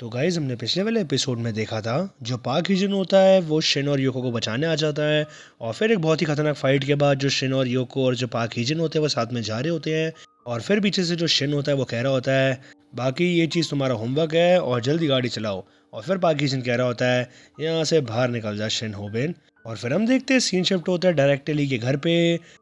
तो गाइज हमने पिछले वाले एपिसोड में देखा था जो पाक हिजन होता है वो शिन और योको को बचाने आ जाता है। और फिर एक बहुत ही खतरनाक फाइट के बाद जो शिन और योको और जो पाक हिजन होते हैं वो साथ में जा रहे होते हैं। और फिर पीछे से जो शिन होता है वो कह रहा होता है बाकी ये चीज़ तुम्हारा होमवर्क है और जल्दी गाड़ी चलाओ। और फिर पाक हिजन कह रहा होता है यहाँ से बाहर निकल जा शिन होबेन। और फिर हम देखते हैं सीन शिफ्ट होता है डायरेक्टली के घर पे।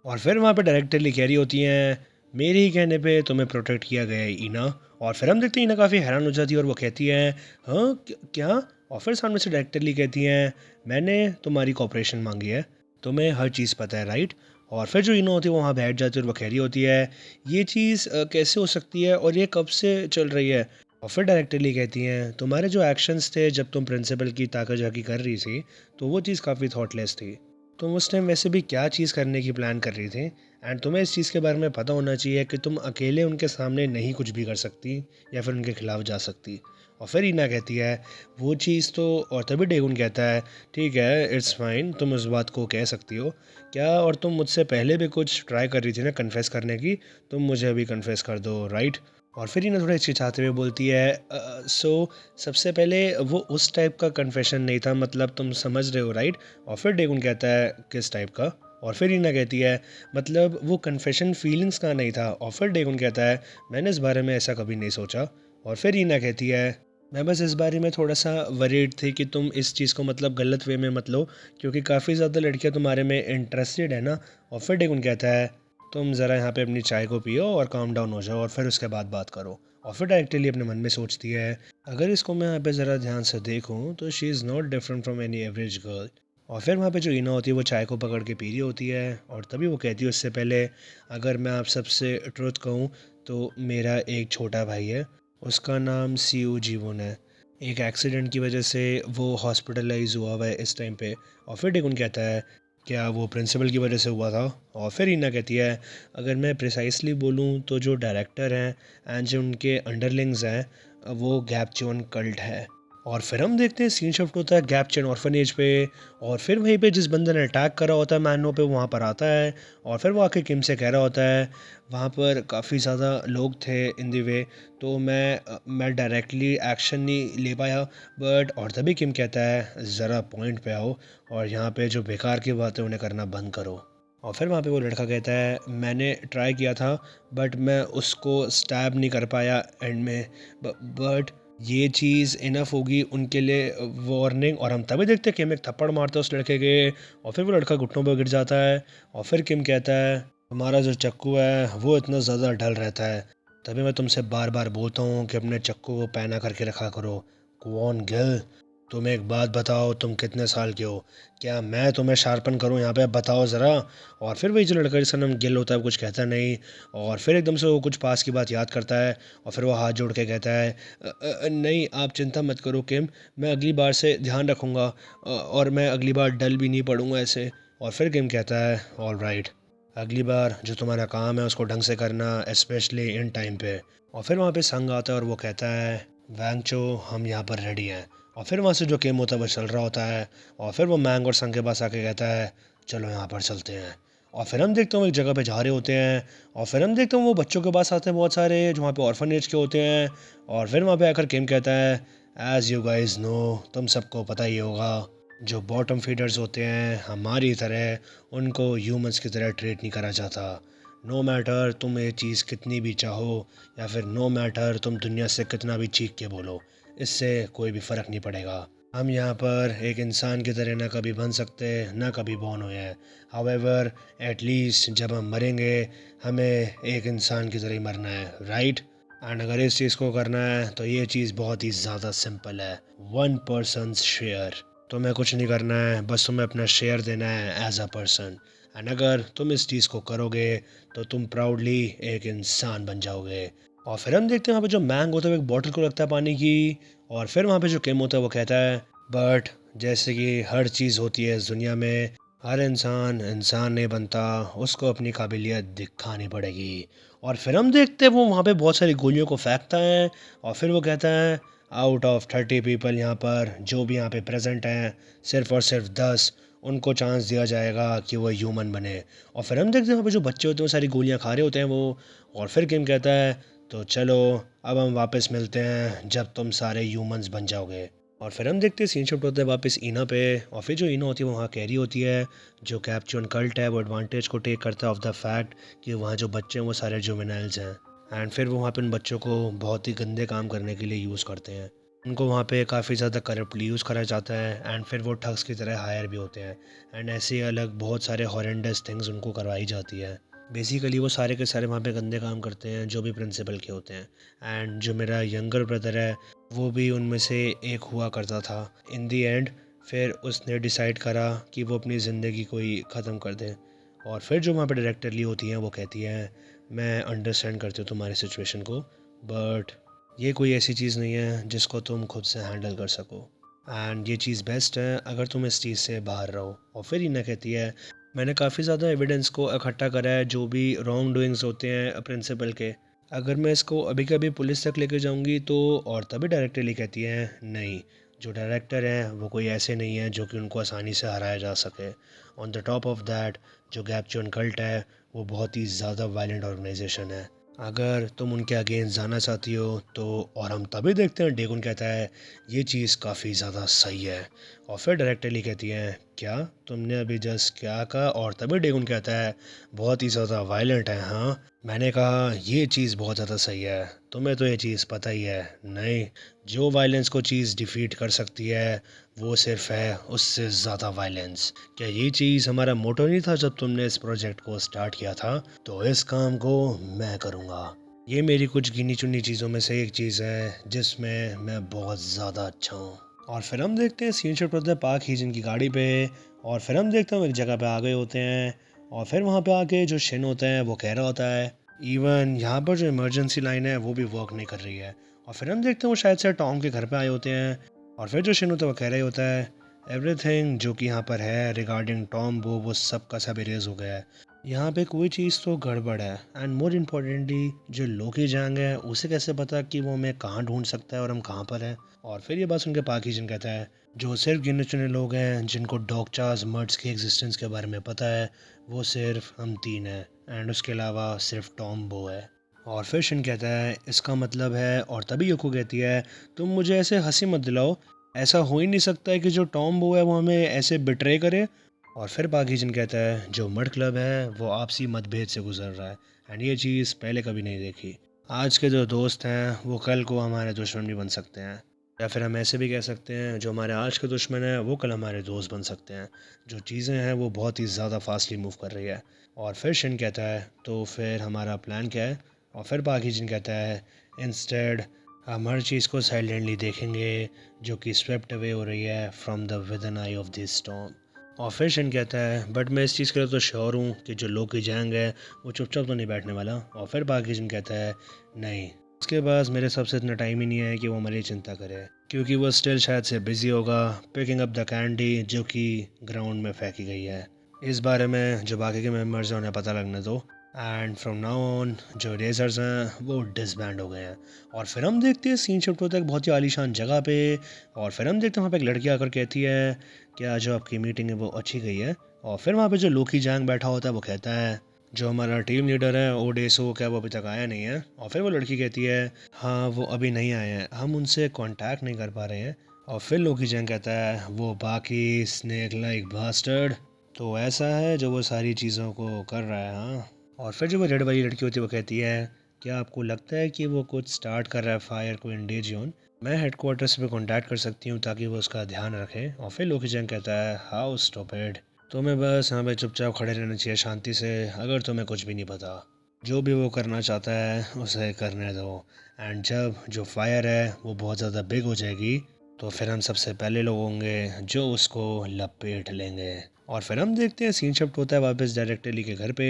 और फिर वहाँ पे डायरेक्टली कह रही होती हैं मेरे ही कहने पे तुम्हें प्रोटेक्ट किया गया है ईना। और फिर हम देखते हैं ईना काफ़ी हैरान हो जाती है और वो कहती है हाँ क्या। और फिर सामने से डायरेक्टरली कहती हैं मैंने तुम्हारी कॉपरेशन मांगी है, तुम्हें हर चीज़ पता है राइट। और फिर जो ईना होती है वो वहाँ बैठ जाती है और वो कह रही होती है ये चीज़ कैसे हो सकती है और ये कब से चल रही है। और फिर डायरेक्टरली कहती हैं तुम्हारे जो एक्शंस थे जब तुम प्रिंसिपल की ताकाजाकी कर रही थी तो वो चीज़ काफ़ी थॉटलेस थी। तुम उस टाइम वैसे भी क्या चीज़ करने की प्लान कर रही थी एंड तुम्हें इस चीज़ के बारे में पता होना चाहिए कि तुम अकेले उनके सामने नहीं कुछ भी कर सकती या फिर उनके खिलाफ जा सकती। और फिर ईना कहती है वो चीज़ तो। और तभी डेगुन कहता है ठीक है इट्स फाइन तुम उस बात को कह सकती हो क्या, और तुम मुझसे पहले भी कुछ ट्राई कर रही थी ना कन्फेस करने की, तुम मुझे अभी कन्फेस कर दो राइट। और फिर ईना थोड़ा हिचकिचाते हुए बोलती है सो सबसे पहले वो उस टाइप का कन्फेशन नहीं था, मतलब तुम समझ रहे हो राइट। और फिर डेगुन कहता है किस टाइप का। और फिर ईना कहती है मतलब वो कन्फेशन फीलिंग्स का नहीं था। और फिर डेगुन कहता है मैंने इस बारे में ऐसा कभी नहीं सोचा। और फिर ईना कहती है मैं बस इस बारे में थोड़ा सा वरीड थी कि तुम इस चीज़ को मतलब गलत वे में मत लो क्योंकि काफ़ी ज़्यादा लड़कियां तुम्हारे में इंटरेस्टेड है ना। और फिर डेगुन कहता है तुम ज़रा यहाँ पे अपनी चाय को पियो और काम डाउन हो जाओ और फिर उसके बाद बात करो। और फिर डायरेक्टली अपने मन में सोचती है अगर इसको मैं यहाँ पे ज़रा ध्यान से देखूँ तो she is not different from any average girl. और फिर वहाँ पे जो ईना होती है वो चाय को पकड़ के पी रही होती है और तभी वो कहती है उससे पहले अगर मैं आप सबसे ट्रुथ कहूँ तो मेरा एक छोटा भाई है, उसका नाम सीयू जीवुन है। एक एक्सीडेंट की वजह से वो हॉस्पिटलाइज हुआ हुआ है इस टाइम पे। और फिर डेगुन कहता है क्या वो प्रिंसिपल की वजह से हुआ था। और फिर ईना कहती है अगर मैं प्रिसाइसली बोलूँ तो जो डायरेक्टर हैं एंड जो उनके अंडरलिंग्स हैं वो गैपचोन कल्ट है। और फिर हम देखते हैं सीन शिफ्ट होता है गैपचन ऑर्फनेज पे। और फिर वहीं पे जिस बंदे ने अटैक करा होता है मैनो पे वहाँ पर आता है। और फिर वो आके किम से कह रहा होता है वहाँ पर काफ़ी ज़्यादा लोग थे इन दी वे तो मैं डायरेक्टली एक्शन नहीं ले पाया बट। और तभी किम कहता है ज़रा पॉइंट पे आओ और यहाँ पे जो बेकार की बातें उन्हें करना बंद करो। और फिर वहाँ पे वो लड़का कहता है मैंने ट्राई किया था बट मैं उसको स्टैब नहीं कर पाया एंड में, बट ये चीज़ इनफ होगी उनके लिए वार्निंग। और हम तभी देखते हैं किम एक थप्पड़ मारता है उस लड़के के और फिर वो लड़का घुटनों पर गिर जाता है। और फिर किम कहता है तुम्हारा जो चक्कू है वो इतना ज़्यादा ढल रहता है, तभी मैं तुमसे बार बार बोलता हूँ कि अपने चक्कू को पहना करके रखा करो। कौन गिल, तुम एक बात बताओ तुम कितने साल के हो, क्या मैं तुम्हें शार्पन करूं यहाँ पे, अब बताओ ज़रा। और फिर वही जो लड़का जिसका नाम गिल होता है कुछ कहता नहीं। और फिर एकदम से वो कुछ पास की बात याद करता है और फिर वो हाथ जोड़ के कहता है नहीं आप चिंता मत करो किम, मैं अगली बार से ध्यान रखूँगा और मैं अगली बार डल भी नहीं पड़ूँगा ऐसे। और फिर किम कहता है ऑल राइट, अगली बार जो तुम्हारा काम है उसको ढंग से करना स्पेशली इन टाइम पे। और फिर वहाँ पे संग आता है और वो कहता है वैंगचो हम यहाँ पर रेडी हैं। और फिर वहाँ से जो गेम होता है वो चल रहा होता है। और फिर वो मैंग और संग के पास आके कहता है चलो यहाँ पर चलते हैं। और फिर हम देखते हैं वो एक जगह पे जा रहे होते हैं। और फिर हम देखते हैं वो बच्चों के पास आते हैं बहुत सारे जो वहाँ पे ऑर्फनेज के होते हैं। और फिर वहाँ पे आकर किम कहता है एज़ यू गाइज नो, तुम सबको पता ही होगा जो बॉटम फीडर्स होते हैं हमारी तरह उनको ह्यूमंस की तरह ट्रीट नहीं करा जाता। नो मैटर तुम ये चीज़ कितनी भी चाहो या फिर नो मैटर तुम दुनिया से कितना भी चीख के बोलो, इससे कोई भी फ़र्क नहीं पड़ेगा। हम यहाँ पर एक इंसान की तरह ना कभी बन सकते ना कभी बॉर्न हुए हैं। हाउएवर एटलीस्ट जब हम मरेंगे हमें एक इंसान की तरह ही मरना है राइट। एंड अगर इस चीज़ को करना है तो ये चीज़ बहुत ही ज़्यादा सिंपल है, वन पर्सनस शेयर। तुम्हें कुछ नहीं करना है, बस तुम्हें अपना शेयर देना है एज अ पर्सन। एंड अगर तुम इस चीज़ को करोगे तो तुम प्राउडली एक इंसान बन जाओगे। और फिर हम देखते हैं वहाँ पे जो मैंग होता है वो एक बॉटल को रखता है पानी की। और फिर वहाँ पे जो किम होता है वो कहता है बट जैसे कि हर चीज़ होती है इस दुनिया में, हर इंसान इंसान नहीं बनता, उसको अपनी काबिलियत दिखानी पड़ेगी। और फिर हम देखते हैं वो वहाँ पे बहुत सारी गोलियों को फेंकता है। और फिर वो कहता है आउट ऑफ 30 पीपल यहाँ पर जो भी यहाँ पे प्रेजेंट हैं सिर्फ और सिर्फ 10 उनको चांस दिया जाएगा कि वो ह्यूमन बने। और फिर हम देखते हैं वहाँ पे जो बच्चे होते हैं वो सारी गोलियाँ खा रहे होते हैं वो। और फिर किम कहता है तो चलो अब हम वापस मिलते हैं जब तुम सारे ह्यूमंस बन जाओगे। और फिर हम देखते हैं सीन शिफ्ट होता है वापस ईना पे। और फिर जो ईना होती है वो वहाँ कैरी होती है। जो कैप्चुअन कल्ट है वो एडवांटेज को टेक करता है ऑफ द फैक्ट कि वहाँ जो बच्चे हैं वो सारे जुवेनाइल्स हैं। एंड फिर वो वहाँ पे उन बच्चों को बहुत ही गंदे काम करने के लिए यूज़ करते हैं। उनको वहाँ पे काफ़ी ज़्यादा करप्टली यूज़ करा जाता है एंड फिर वो ठग्स की तरह हायर भी होते हैं। एंड ऐसे ही अलग बहुत सारे हॉरेंडस थिंग्स उनको करवाई जाती है। बेसिकली वो सारे के सारे वहाँ पे गंदे काम करते हैं जो भी प्रिंसिपल के होते हैं। एंड जो मेरा यंगर ब्रदर है वो भी उनमें से एक हुआ करता था। इन दी एंड फिर उसने डिसाइड करा कि वो अपनी ज़िंदगी को ही ख़त्म कर दे। और फिर जो वहाँ पे डायरेक्टर ली होती हैं वो कहती हैं मैं अंडरस्टैंड करती हूँ तुम्हारी सिचुएशन को, बट ये कोई ऐसी चीज़ नहीं है जिसको तुम खुद से हैंडल कर सको। एंड ये चीज़ बेस्ट है अगर तुम इस चीज़ से बाहर रहो। और फिर इन्हें कहती है मैंने काफ़ी ज़्यादा एविडेंस को इकट्ठा करा है जो भी रॉन्ग डूइंग्स होते हैं प्रिंसिपल के। अगर मैं इसको अभी कभी पुलिस तक लेके जाऊंगी तो। और तभी डायरेक्टरली कहती है नहीं, जो डायरेक्टर हैं वो कोई ऐसे नहीं है जो कि उनको आसानी से हराया जा सके। On the top of that जो गैपचुन कल्ट है वो बहुत ही ज़्यादा वायलेंट ऑर्गेनाइजेशन है। अगर तुम उनके अगेंस्ट जाना चाहती हो तो। और हम तभी देखते हैं डेगुन कहता है ये चीज़ काफ़ी ज़्यादा सही है। और फिर डायरेक्टरली कहती हैं क्या तुमने अभी जस्ट क्या कहा। और तभी डेगुन कहता है बहुत ही ज़्यादा वायलेंट है हाँ। मैंने कहा ये चीज़ बहुत ज़्यादा सही है। तुम्हें तो ये चीज़ पता ही है नहीं, जो वायलेंस को चीज़ डिफीट कर सकती है वो सिर्फ है उससे ज़्यादा वायलेंस। क्या ये चीज़ हमारा मोटो नहीं था जब तुमने इस प्रोजेक्ट को स्टार्ट किया था। तो इस काम को मैं करूँगा। ये मेरी कुछ गिनी चुनी चीज़ों में से एक चीज़ है जिसमें मैं बहुत ज़्यादा अच्छा हूँ। और फिर हम देखते हैं सीन शिफ्ट होता है पाक हीजन की गाड़ी पे। और फिर हम देखते हैं वो एक जगह पे आ गए होते हैं। और फिर वहाँ पे आके जो शिन होता है वो कह रहा होता है इवन यहाँ पर जो इमरजेंसी लाइन है वो भी वर्क नहीं कर रही है। और फिर हम देखते हैं वो शायद से टॉम के घर पे आए होते हैं। और फिर जो शिन होता है वो कह रहा होता है एवरीथिंग जो कि यहाँ पर है रिगार्डिंग टॉम वो सब का सब इरेज हो गया है। यहाँ पे कोई चीज़ तो गड़बड़ है। एंड मोर इम्पोर्टेंटली जो लोकी जंग है उसे कैसे पता कि वो हमें कहाँ ढूंढ सकता है और हम कहाँ पर हैं। और फिर ये बात सुन के पाकिजन कहता है जो सिर्फ गिने चुने लोग हैं जिनको डॉगचार्स मर्ड्स की एग्जिस्टेंस के बारे में पता है वो सिर्फ हम तीन हैं। एंड उसके अलावा सिर्फ टॉम बो है। और फिर शिन कहता है इसका मतलब है। और तभी योको कहती है तुम मुझे ऐसे हंसी मत दिलाओ, ऐसा हो ही नहीं सकता है कि जो टॉम बो है वो हमें ऐसे बिट्रे करे। और फिर पाकिजन कहता है जो मर्ड क्लब है वो आपसी मतभेद से गुजर रहा है। एंड ये चीज़ पहले कभी नहीं देखी। आज के जो दोस्त हैं वो कल को हमारे दुश्मन भी बन सकते हैं। या फिर हम ऐसे भी कह सकते हैं जो हमारे आज के दुश्मन हैं वो कल हमारे दोस्त बन सकते हैं। जो चीज़ें हैं वो बहुत ही ज़्यादा फास्टली मूव कर रही है। और फिर शिन कहता है तो फिर हमारा प्लान क्या है। और फिर पाकिजन कहता है इंस्टेड हम हर चीज़ को साइलेंटली देखेंगे जो कि स्वेप्ट अवे हो रही है from the within I of this storm. और फिर शिन कहता है बट मैं इस चीज़ के लिए तो श्योर हूँ कि जो लोकी जैंग है वो चुपचाप तो नहीं बैठने वाला। और फिर पाकिजन कहता है नहीं, उसके पास मेरे सबसे इतना टाइम ही नहीं है कि वो हमारी चिंता करे क्योंकि वो स्टिल शायद से बिजी होगा पिकिंग अप द कैंडी जो कि ग्राउंड में फेंकी गई है। इस बारे में जो बाकी के मेम्बर्स हैं उन्हें पता लगने दो। एंड फ्रॉम नाउ ऑन जो रेजर्स हैं वो डिसबैंड हो गए हैं। और फिर हम देखते हैं सीन शिफ्ट होता है एक बहुत ही आलीशान जगह पे। और फिर हम देखते हैं वहाँ पे एक लड़की आकर कहती है क्या जो आपकी मीटिंग है वो अच्छी गई है। और फिर वहाँ पे जो लोकी जैंग बैठा होता है वो कहता है जो हमारा टीम लीडर है ओडेसो क्या वो अभी तक आया नहीं है। और फिर वो लड़की कहती है हाँ वो अभी नहीं आए हैं, हम उनसे कांटेक्ट नहीं कर पा रहे हैं। और फिर लोकी जैंग कहता है वो बाकी स्नेक लाइक बास्टर्ड तो ऐसा है जो वो सारी चीज़ों को कर रहा है हाँ। और फिर जो वो रेड वाली लड़की होती है वो कहती है क्या आपको लगता है कि वो कुछ स्टार्ट कर रहा है फायर को इंडेजियन। मैं हेडक्वार्टर्स पे कांटेक्ट कर सकती हूँ ताकि वो उसका ध्यान रखे। और फिर लोकी जंग कहता है हाउ स्टूपिड, तुम्हें बस यहाँ पे चुपचाप खड़े रहना चाहिए शांति से अगर तुम्हें कुछ भी नहीं पता। जो भी वो करना चाहता है उसे करने दो। एंड जब जो फायर है वो बहुत ज़्यादा बिग हो जाएगी तो फिर हम सबसे पहले लोग होंगे जो उसको लपेट लेंगे। और फिर हम देखते हैं सीन शिफ्ट होता है वापस डायरेक्टली के घर पे।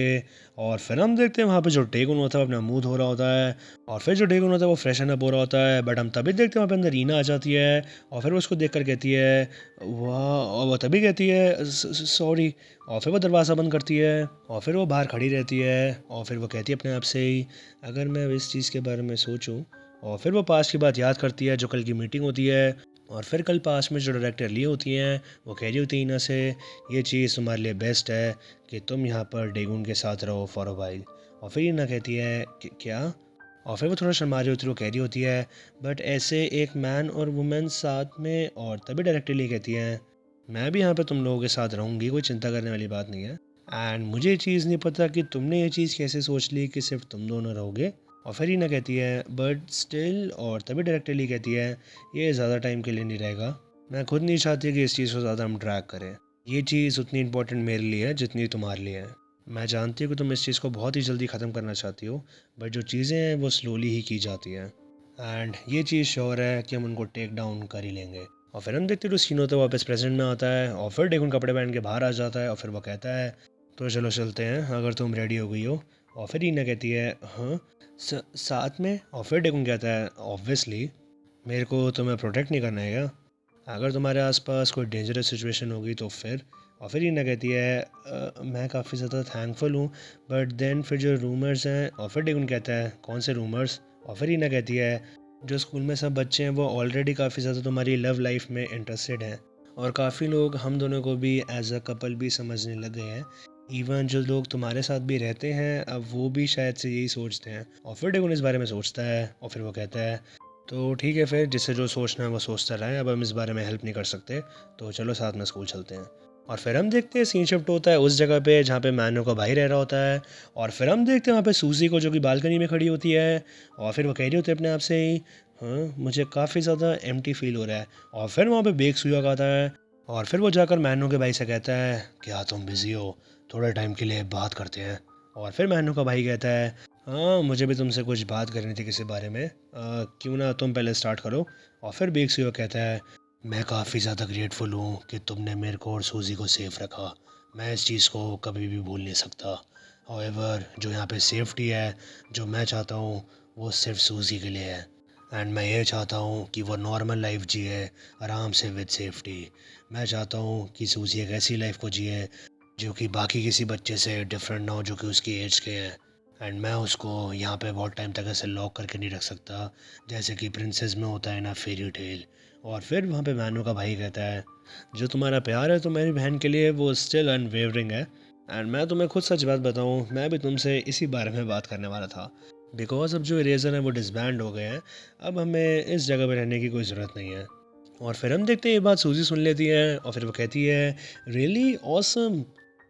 और फिर हम देखते हैं वहाँ पे जो टेगुन होता है वो अपना मुंह धो रहा होता है। और फिर जो टेगुन होता है वो फ्रेशन अप हो रहा होता है। बट हम तभी देखते हैं वहाँ पे अंदर रीना आ जाती है। और फिर वो उसको देख कर कहती है वाह। और वो तभी कहती है सॉरी। और फिर वो दरवाज़ा बंद करती है। और फिर वो बाहर खड़ी रहती है। और फिर वो कहती है अपने आप से ही अगर मैं इस चीज़ के बारे में सोचूं। और फिर वो पास की बात याद करती है जो कल की मीटिंग होती है। और फिर कल पास में जो डायरेक्टर लिए होती हैं वो कह रही होती है इना से ये चीज़ तुम्हारे लिए बेस्ट है कि तुम यहाँ पर डेगुन के साथ रहो फॉर अ वाइल। और फिर इना कहती है कि क्या। और फिर वो थोड़ा शर्मा रही होती है, वो कह रही होती है बट ऐसे एक मैन और वुमेन साथ में, और तभी डायरेक्टली कहती है मैं भी यहाँ पे तुम लोगों के साथ रहूँगी, कोई चिंता करने वाली बात नहीं है। एंड मुझे ये चीज़ नहीं पता कि तुमने ये चीज़ कैसे सोच ली कि सिर्फ तुम दोनों रहोगे। और फिर हीना कहती है बट स्टिल, और तभी डायरेक्टली कहती है ये ज़्यादा टाइम के लिए नहीं रहेगा, मैं खुद नहीं चाहती कि इस चीज़ को ज़्यादा हम ड्रैग करें। ये चीज़ उतनी इंपॉर्टेंट मेरे लिए है जितनी तुम्हारे लिए है। मैं जानती हूँ कि तुम इस चीज़ को बहुत ही जल्दी ख़त्म करना चाहती हो, बट जो चीज़ें हैं वो स्लोली ही की जाती हैं। एंड ये चीज़ श्योर है कि हम उनको टेक डाउन कर ही लेंगे। और फिर हम देखते हैं तो सीन होता है वापस प्रेजेंट में आता है, और फिर डेकुन कपड़े पहन के बाहर आ जाता है, और फिर वो कहता है तो चलो चलते हैं अगर तुम रेडी हो गई हो। और फिर हीना कहती है हाँ साथ में। और फिर डेकुन कहता है ऑब्वियसली, मेरे को तुम्हें प्रोटेक्ट नहीं करना है क्या? अगर तुम्हारे आसपास कोई डेंजरस सिचुएशन होगी तो फिर। और फिर हीना कहती है मैं काफ़ी ज़्यादा थैंकफुल हूँ, बट देन फिर जो रूमर्स हैं। और फिर डेकुन कहता है कौन से रूमर्स? और फिर हीना कहती है जो स्कूल में सब बच्चे हैं वो ऑलरेडी काफ़ी ज़्यादा तुम्हारी लव लाइफ में इंटरेस्टेड हैं, और काफ़ी लोग हम दोनों को भी एज अ कपल भी समझने लग गए हैं। इवन जो लोग तुम्हारे साथ भी रहते हैं अब वो भी शायद से यही सोचते हैं। और फिर डेकुन इस बारे में सोचता है, और फिर वो कहता है तो ठीक है फिर, जिससे जो सोचना है वो सोचता रहे, अब हम इस बारे में हेल्प नहीं कर सकते, तो चलो साथ में स्कूल चलते हैं। और फिर हम देखते हैं सीन शिफ्ट होता है उस जगह पे जहाँ पे मैनो का भाई रह रहा होता है। और फिर हम देखते हैं वहाँ पे सूजी को जो कि बालकनी में खड़ी होती है, और फिर वो कह रही होती है अपने आप से ही हाँ मुझे काफ़ी ज़्यादा एम्प्टी फील हो रहा है। और फिर वहाँ पे बेग सुयोग आता है, और फिर वो जाकर मैनो के भाई से कहता है क्या तुम बिज़ी हो, थोड़े टाइम के लिए बात करते हैं। और फिर मैनो का भाई कहता है हाँ मुझे भी तुमसे कुछ बात करनी थी किसी बारे में, क्यों ना तुम पहले स्टार्ट करो। और फिर बेग सुयोग कहता है मैं काफ़ी ज़्यादा ग्रेटफुल हूँ कि तुमने मेरे को और सूजी को सेफ़ रखा, मैं इस चीज़ को कभी भी भूल नहीं सकता। हाउएवर जो यहाँ पे सेफ्टी है जो मैं चाहता हूँ वो सिर्फ सूजी के लिए है, एंड मैं ये चाहता हूँ कि वो नॉर्मल लाइफ जिए आराम से विद सेफ्टी। मैं चाहता हूँ कि सूजी एक ऐसी लाइफ को जिए जो कि बाकी किसी बच्चे से डिफरेंट ना हो जो कि उसकी एज के हैं। एंड मैं उसको यहाँ पे बहुत टाइम तक ऐसे लॉक करके नहीं रख सकता जैसे कि प्रिंसेस में होता है ना फेरी टेल। और फिर वहाँ पे मैनू का भाई कहता है जो तुम्हारा प्यार है तो मेरी बहन के लिए वो स्टिल अनवेवरिंग है। एंड मैं तुम्हें खुद सच बात बताऊँ, मैं भी तुमसे इसी बारे में बात करने वाला था, बिकॉज अब जो इरेजर हैं वो डिसबैंड हो गए हैं, अब हमें इस जगह पे रहने की कोई ज़रूरत नहीं है। और फिर हम देखते हैं ये बात सूजी सुन लेती है, और फिर वो कहती है रियली ऑसम,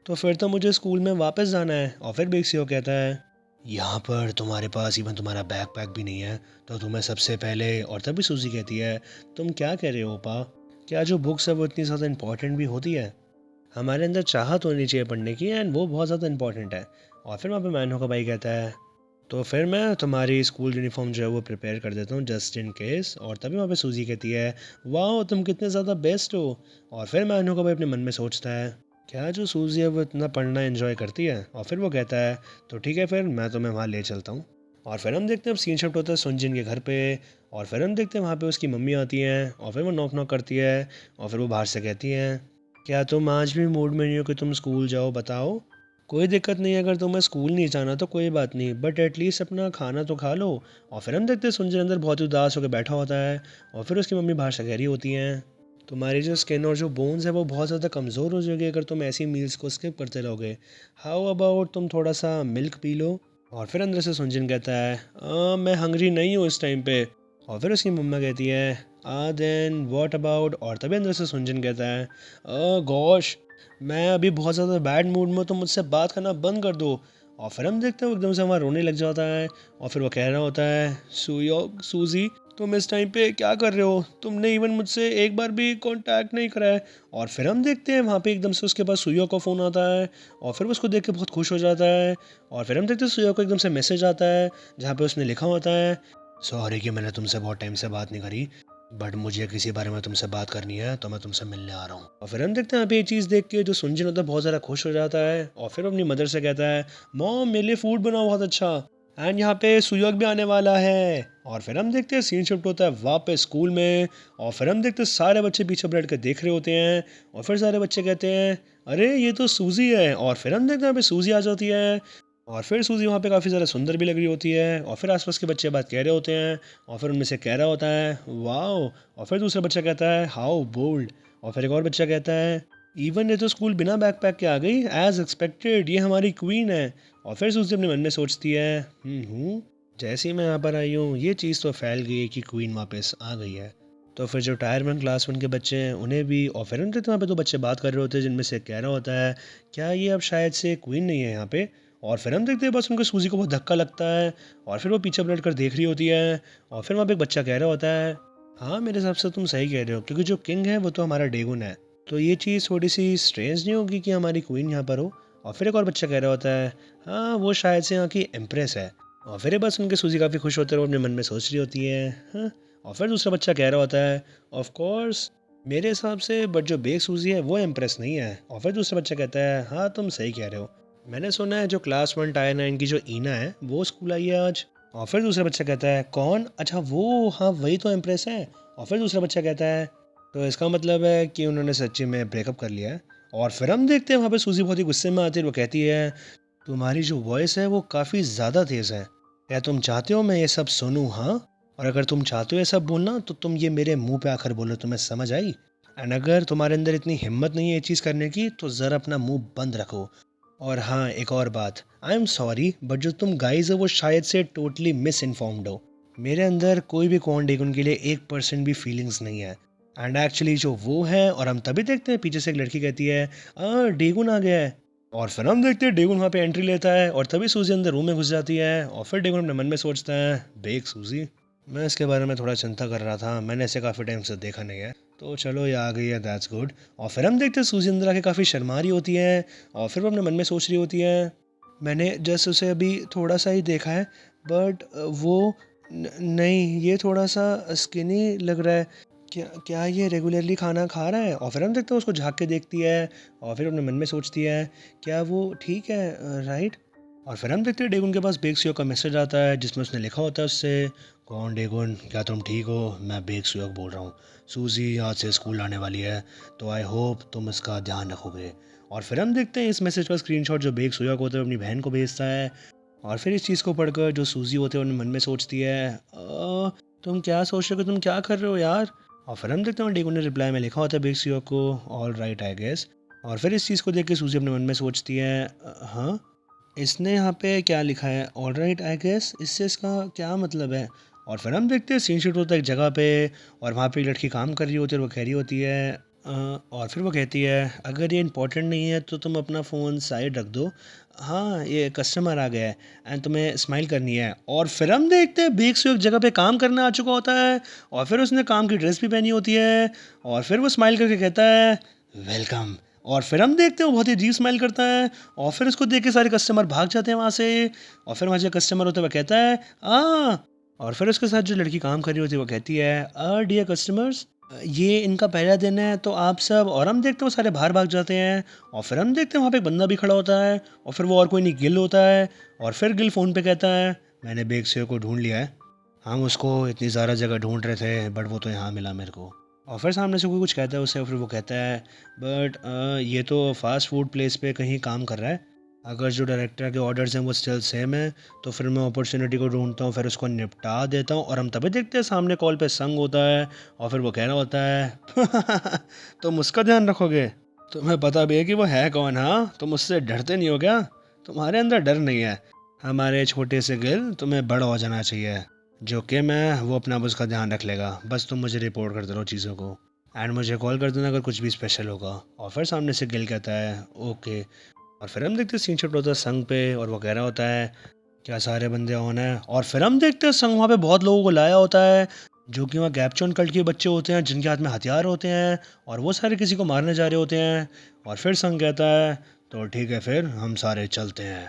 तो फिर तो मुझे स्कूल में वापस जाना है। और फिर बेक्सियो कहता है यहाँ पर तुम्हारे पास इवन तुम्हारा बैग पैक भी नहीं है, तो तुम्हें सबसे पहले। और तभी सूजी कहती है तुम क्या कह रहे हो पा, क्या जो बुक्स है वो इतनी ज़्यादा इंपॉर्टेंट भी होती है? हमारे अंदर चाहत होनी चाहिए पढ़ने की, एंड वो बहुत ज़्यादा इंपॉर्टेंट है। और फिर वहाँ पे मैनो का भाई कहता है तो फिर मैं तुम्हारी स्कूल यूनिफॉर्म जो है वो प्रिपेयर कर देता हूँ जस्ट इन केस। और तभी वहाँ पे सूजी कहती है वाह तुम कितने ज़्यादा बेस्ट हो। और फिर मैनू का भाई अपने मन में सोचता है क्या जो सूजी है वो इतना पढ़ना एंजॉय करती है। और फिर वो कहता है तो ठीक है फिर मैं तुम्हें वहाँ ले चलता हूँ। और फिर हम देखते हैं अब सीन शिफ्ट होता है सुनजिन के घर पे। और फिर हम देखते हैं वहाँ पे उसकी मम्मी आती हैं, और फिर वो नॉक नॉक करती है, और फिर वो बाहर से कहती हैं क्या तुम आज भी मूड में नहीं हो कि तुम स्कूल जाओ, बताओ? कोई दिक्कत नहीं है, अगर तुम्हें स्कूल नहीं जाना तो कोई बात नहीं, बट एटलीस्ट अपना खाना तो खा लो। और फिर हम देखते हैं सुंजन अंदर बहुत ही उदास होकर बैठा होता है, और फिर उसकी मम्मी बाहर से कह रही होती हैं तुम्हारी जो स्किन और जो बोन्स है वो बहुत ज़्यादा कमज़ोर हो जाएगी अगर तुम ऐसी मील्स को स्किप करते रहोगे। हाउ अबाउट तुम थोड़ा सा मिल्क पी लो। और फिर अंदर से सुंजन कहता है मैं हंग्री नहीं हूँ इस टाइम पे। और फिर उसकी मम्मा कहती है देन व्हाट अबाउट। और तभी अंदर से सुंजन कहता है गॉश मैं अभी बहुत ज़्यादा बैड मूड में हूँ, तो मुझसे बात करना बंद कर दो। और फिर हम देखते हैं वो एकदम से वहाँ रोने लग जाता है, और फिर वो कह रहा होता है सूजी तुम इस टाइम पे क्या कर रहे हो, तुमने इवन मुझसे एक बार भी कांटेक्ट नहीं करा है। और फिर हम देखते हैं वहाँ पे एकदम से उसके पास सुयो का फ़ोन आता है, और फिर वो उसको देख के बहुत खुश हो जाता है। और फिर हम देखते हैं सुयो को एकदम से मैसेज आता है जहाँ पे उसने लिखा होता है सॉरी कि मैंने तुमसे बहुत टाइम से बात नहीं करी, बट मुझे किसी बारे में तुमसे बात करनी है तो मैं तुमसे मिलने आ रहा हूँ। और फिर हम देखते हैं अभी ये चीज़ देख के जो सुंजन होता है बहुत ज़्यादा खुश हो जाता है, और फिर अपनी मदर से कहता है मॉम मेरे लिए फूड बनाओ बहुत अच्छा, एंड यहाँ पे सुयोग भी आने वाला है। और फिर हम देखते हैं सीन शिफ्ट होता है वापस स्कूल में, और फिर हम देखते हैं सारे बच्चे पीछे बैठ कर देख रहे होते हैं, और फिर सारे बच्चे कहते हैं अरे ये तो सूजी है। और फिर हम देखते हैं यहाँ पे सूजी आ जाती है, और फिर सूजी वहाँ पे काफ़ी ज़्यादा सुंदर भी लग रही होती है। और फिर आसपास के बच्चे बात कह रहे होते हैं, और फिर उनमें से कह रहा होता है वाओ। और फिर दूसरा बच्चा कहता है हाउ बोल्ड। और फिर एक और बच्चा कहता है इवन ये तो स्कूल बिना बैग पैक के आ गई एज एक्सपेक्टेड, ये हमारी क्वीन है। और फिर सूजी अपने मन में सोचती है जैसे ही मैं यहाँ पर आई हूँ ये चीज़ तो फैल गई है कि क्वीन वापस आ गई है। तो फिर जो टायर 1 क्लास 1 के बच्चे हैं उन्हें भी, और फिर उनके तो वहाँ पे 2 बच्चे बात कर रहे होते हैं जिनमें से एक कह रहा होता है क्या ये अब शायद से क्वीन नहीं है यहाँ पे। और फिर हम देखते हैं बस उनको सूजी को बहुत धक्का लगता है और फिर वो पीछे पलट कर देख रही होती है। और फिर वहाँ पे एक बच्चा कह रहा होता है हाँ मेरे हिसाब से तुम सही कह रहे हो, क्योंकि जो किंग है वो तो हमारा डेगुन है। तो ये चीज़ थोड़ी सी स्ट्रेंज नहीं होगी कि हमारी क्वीन यहाँ पर हो। और फिर एक और बच्चा कह रहा होता है हाँ वो शायद से यहाँ की एम्प्रेस है। और फिर ये बस उनके सूजी काफ़ी खुश होते हैं, वो अपने मन में सोच रही होती है हाँ। और फिर दूसरा बच्चा कह रहा होता है ऑफ कोर्स मेरे हिसाब से, बट जो बेक सूजी है वो इम्प्रेस नहीं है। और फिर दूसरा बच्चा कहता है हाँ तुम सही कह रहे हो, मैंने सुना है जो क्लास 1 टायर 9 की जो ईना है वो स्कूल आई है आज। और फिर दूसरा बच्चा कहता है कौन, अच्छा वो, हाँ वही तो इम्प्रेस है। और फिर दूसरा बच्चा कहता है तो इसका मतलब है कि उन्होंने सच्ची में ब्रेकअप कर लिया है। और फिर हम देखते हैं वहाँ पे सूजी बहुत ही गुस्से में आती है, वो कहती है तुम्हारी जो वॉइस है वो काफ़ी ज़्यादा तेज़ है, क्या तुम चाहते हो मैं ये सब सुनूं हाँ? और अगर तुम चाहते हो ये सब बोलना तो तुम ये मेरे मुंह पे आकर बोलो, तुम्हें समझ आई? एंड अगर तुम्हारे अंदर इतनी हिम्मत नहीं है ये चीज़ करने की तो ज़रा अपना मुंह बंद रखो। और हाँ एक और बात, आई एम सॉरी बट जो तुम गाइज हो वो शायद से टोटली मिस इन्फॉर्म्ड हो। मेरे अंदर कोई भी कौन डेगुन के लिए 1% भी फीलिंग्स नहीं है। एंड एक्चुअली जो वो है, और हम तभी देखते हैं पीछे से एक लड़की कहती है डेगुन आ गया है। और फिर हम देखते हैं डेगुन वहाँ पे एंट्री लेता है और तभी सूजी अंदर रूम में घुस जाती है। और फिर डेगुन अपने मन में सोचता है बेक सूजी, मैं इसके बारे में थोड़ा चिंता कर रहा था, मैंने इसे काफ़ी टाइम से देखा नहीं है, तो चलो ये आ गई है, दैट्स गुड। और फिर हम देखते हैं सूजी अंदर आके काफ़ी शर्मा रही होती है। और फिर वो अपने मन में सोच रही होती है मैंने जस्ट उसे अभी थोड़ा सा ही देखा है, बट वो नहीं ये थोड़ा सा स्किनी लग रहा है, क्या क्या ये रेगुलरली खाना खा रहा है? और फिर हम देखते हैं उसको झाँक के देखती है और फिर अपने मन में सोचती है क्या वो ठीक है राइट? और फिर हम देखते हैं डेगुन के पास बेक सुयोक का मैसेज आता है जिसमें उसने लिखा होता है उससे कौन डेगुन, क्या तुम ठीक हो? मैं बेक सुयोक बोल रहा हूँ। सूजी आज से स्कूल आने वाली है तो आई होप तुम इसका ध्यान रखोगे। और फिर हम देखते हैं इस मैसेज का स्क्रीनशॉट जो बेक सुयोक होता है अपनी बहन को भेजता है। और फिर इस चीज़ को पढ़कर जो सूजी होते हैं उन्हें मन में सोचती है तुम क्या सोच रहे हो, तुम क्या कर रहे हो यार? और फिर हम देखते हैं डेगुन ने रिप्लाई में लिखा होता है बेक सुयोक को ऑल राइट आई गेस। और फिर इस चीज़ को देख के सूजी अपने मन में सोचती है हाँ इसने यहाँ पे क्या लिखा है ऑल राइट आई गेस, इससे इसका क्या मतलब है? और फिर हम देखते हैं सीन शूट होता है एक जगह पे और वहाँ पे एक लड़की काम कर रही होती है और वो कह रही होती है और फिर वो कहती है अगर ये इंपॉर्टेंट नहीं है तो तुम अपना फ़ोन साइड रख दो, हाँ ये कस्टमर आ गया है एंड तुम्हें स्माइल करनी है। और फिर हम देखते हैं बेक एक जगह पे काम करने आ चुका होता है और फिर उसने काम की ड्रेस भी पहनी होती है। और फिर वो स्माइल करके कहता है वेलकम। और फिर हम देखते हैं वो बहुत ही अजीब स्माइल करता है और फिर उसको देख के सारे कस्टमर भाग जाते हैं वहाँ से। और फिर वहाँ जो कस्टमर होता है वो कहता है आ और फिर उसके साथ जो लड़की काम कर रही होती है वो कहती है डियर कस्टमर्स ये इनका पहला दिन है तो आप सब, और हम देखते हैं वो सारे बाहर भाग जाते हैं। और फिर हम देखते हैं वहाँ पे एक बंदा भी खड़ा होता है और फिर वो और कोई नहीं गिल होता है। और फिर गिल फ़ोन पे कहता है मैंने बेग से को ढूंढ लिया है, हम उसको इतनी ज़्यादा जगह ढूंढ रहे थे बट वो तो यहाँ मिला मेरे को। और फिर सामने से कोई कुछ कहता है उससे और फिर वो कहता है बट ये तो फास्ट फूड प्लेस पे कहीं काम कर रहा है, अगर जो डायरेक्टर के ऑर्डर्स हैं वो स्टिल सेम है तो फिर मैं अपॉर्चुनिटी को ढूंढता हूँ, फिर उसको निपटा देता हूँ। और हम तभी देखते हैं सामने कॉल पे संग होता है और फिर वो कह रहा होता है तुम उसका ध्यान रखोगे, तुम्हें पता भी है कि वो है कौन, हाँ तुम उससे डरते नहीं हो क्या? तुम्हारे अंदर डर नहीं है, हमारे छोटे से गिल तुम्हें बड़ा हो जाना चाहिए, जो कि मैं वो अपना उसका ध्यान रख लेगा, बस तुम मुझे रिपोर्ट करते रहो चीज़ों को एंड मुझे कॉल कर देना अगर कुछ भी स्पेशल होगा। और फिर सामने से गिल कहता है ओके। और फिर हम देखते हैं सीन शिफ्ट होता है संग पे और वो कह रहा होता है क्या सारे बंदे ऑन है? और फिर हम देखते हैं संग वहाँ पे बहुत लोगों को लाया होता है जो कि वहाँ गैपचॉन कल्ट के बच्चे होते हैं जिनके हाथ में हथियार होते हैं और वो सारे किसी को मारने जा रहे होते हैं। और फिर संग कहता है तो ठीक है फिर हम सारे चलते हैं।